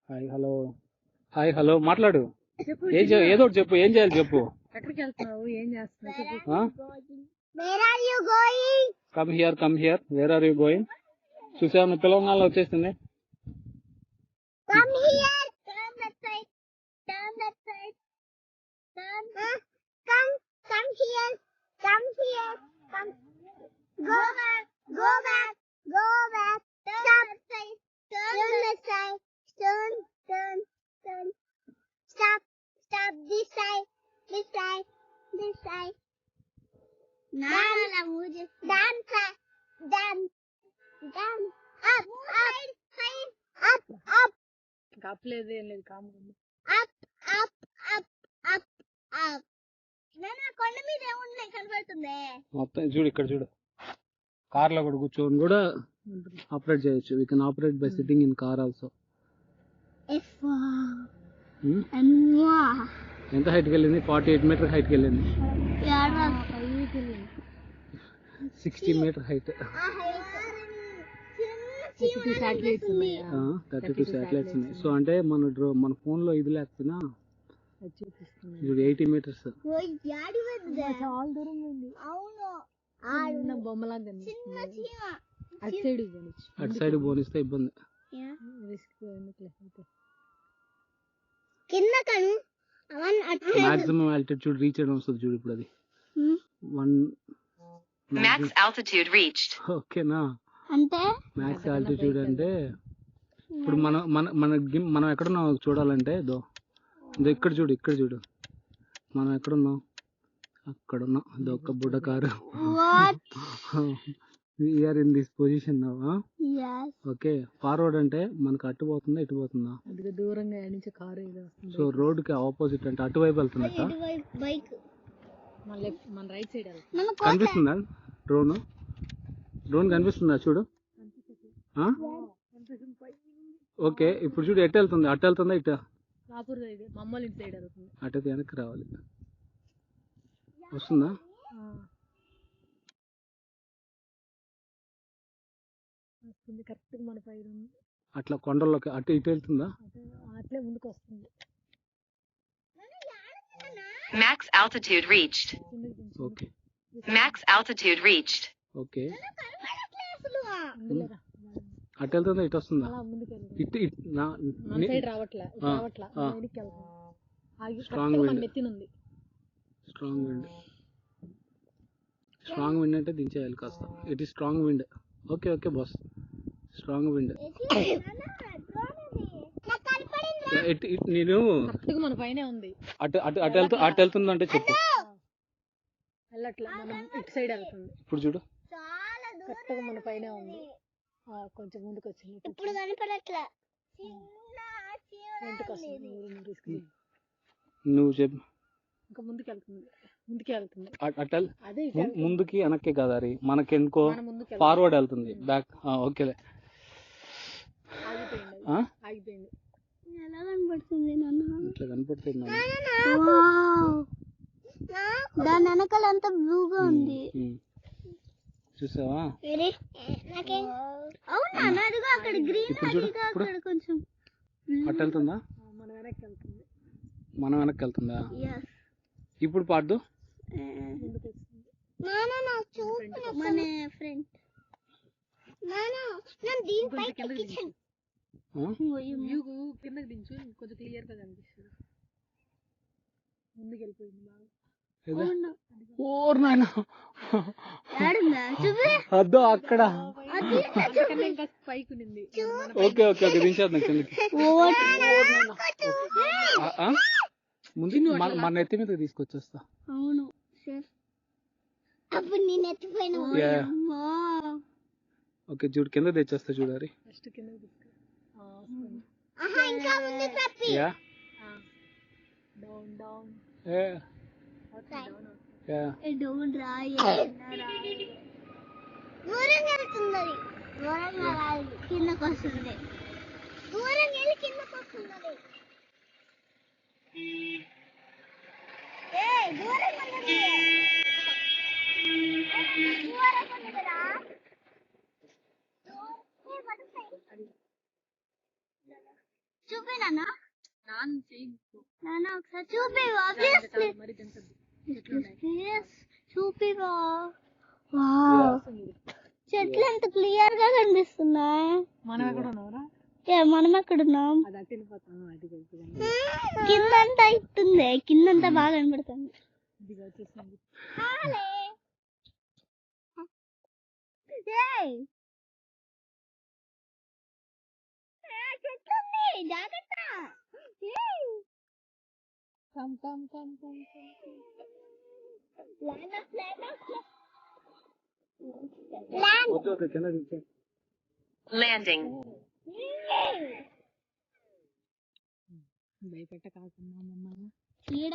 Hi hello hi hello మాట్లాడు. ఏదో ఒకటి చెప్పు. ఏం చేయాలి చెప్పు. ఎక్కడికి వెళ్తున్నావు? ఏం చేస్తున్నావు? Come here where are you going? చూసావు పిల్లగాళ్ళు వచ్చేసింది. కాపలేదు ఏం లేదు కాము. మొత్తం చూడు ఇక్కడ చూడు. కార్ లో కూడా కూర్చొని కూడా ఆపరేట్ చేయొచ్చు. We can operate by sitting in car also. ఎంత హైట్కి వెళ్ళింది? 48 మీటర్ హైట్కి వెళ్ళింది. 60 మీటర్ హైట్. 32 శాటిలైట్స్ ఉన్నాయి. 32 శాటిలైట్స్ ఉన్నాయి. సో అంటే మన ఫోన్ లో ఇది లేకపోయినా 80 మీటర్స్. చాలా దూరం ఉంది. బొమ్మలా అటు సైడ్ పోనిస్తే ఇబ్బంది. మాక్సిమం ఆల్టిట్యూడ్ రీచ్ చేయడం వస్తుంది చూడు. ఇప్పుడు అది 1 max altitude reached. ఓకేనా? అంటే మ్యాక్స్ ఆల్టిట్యూడ్ అంటే ఇప్పుడు మనం ఎక్కడున్నాం చూడాలంటే ఇక్కడ చూడు మనం ఎక్కడున్నాం. అక్కడున్నాం. అదొక బుడ్డ car. We're in this position now. Okay. Forward అంటే మనకు అటు పోతుందా ఇటు పోతుందా? దూరంగా నుంచి కారు. సో రోడ్ కి ఆపోజిట్ అంటే అటువైపు వెళ్తున్నట్ట. మన రైట్ సైడ్ కనిపిస్తుందా డ్రోన్ కనిపిస్తుందా? చూడు. ఓకే. ఇప్పుడు చూడు ఎటు వెళ్తుంది. అటు వెళ్తుందా ఇటు? అటైతే వెనక్కి రావాలి. వస్తుందా? కరెక్ట్ మన పైన అట్లా కొండల్లోకి అటు ఇటు వెళ్తుందా? అట్లే ముందుకు వస్తుంది. Max altitude reached. Okay. Max altitude reached. Okay. అటు వెళ్తుందా ఇటు వస్తుందా? ఇటు స్ట్రాంగ్ విండ్ అంటే దించేయాలి కాస్త. It is strong wind. Okay boss. Strong wind. నేను మన పైనే ఉంది. అటు వెళ్తుందంటే చెప్పు. ఇటు సైడ్ వెళ్తుంది. ఇప్పుడు చూడు. కరెక్ట్గా మన పైనే ఉంది. కొంచెం ముందుకు వచ్చింది. ఇప్పుడు కనపడట్లా. నువ్వు చెప్పు. ఇంకా ముందుకు వెళ్తుంది. అదే ముందుకి వెనక్కి కదారి. మనకెందుకో ఫార్వర్డ్ వెళ్తుంది. బ్యాక్. ఓకేలే. ఆగిపోయింది. ఎలా కనపడుతుంది నాన్న? ఇట్లా కనపడుతుంది. దాని వెనకాల అంతా బ్లూగా ఉంది. చూసావా? అవునా? అక్కడ గ్రీన్. ఇప్పుడు కొంచెం అటు వెళ్తుందా? మనం వెనక్కి వెళ్తుందా? ఇప్పుడు పాడు. మన ఫ్రెండ్ దీనిపై కిందకి దించు. కొంచెం క్లియర్ గా కనిపిస్తుంది. ముందుకు వెళ్ళిపోయింది బాగా. అదో అక్కడ. ఇంకా పైకి ఉంది. ఓకే దించేద్దాం కిందకి. ముందు మన నెత్తి మీద తీసుకొచ్చేస్తా. అవును అప్పుడు నేను ఎత్తిపోయినా. ఓకే చూడు కింద తెచ్చేస్తా. చూడాలి. కిందకు వస్తుంది. దూరం వెళ్ళి కిందకు వస్తుంది. దూరం చూపి నాన్న ఒకసారి చూపి ఆబ్వియస్లీ చూపి చెట్లు ఎంత క్లియర్ గా కనిపిస్తున్నాయి. మనం ఎక్కడ ఉన్నారా? మనం ఎక్కడున్నాం? అది అటు వెళ్ళిపోతాం, అది కిందంతా ఇట్టుంది, కిందంతా బాగా కనబడుతుంది. వచ్చేసింది. చెట్లుంది, జాగ్రత్త. Landing. భయపెట్ట కాకుండా మమ్మల్ని ఈడ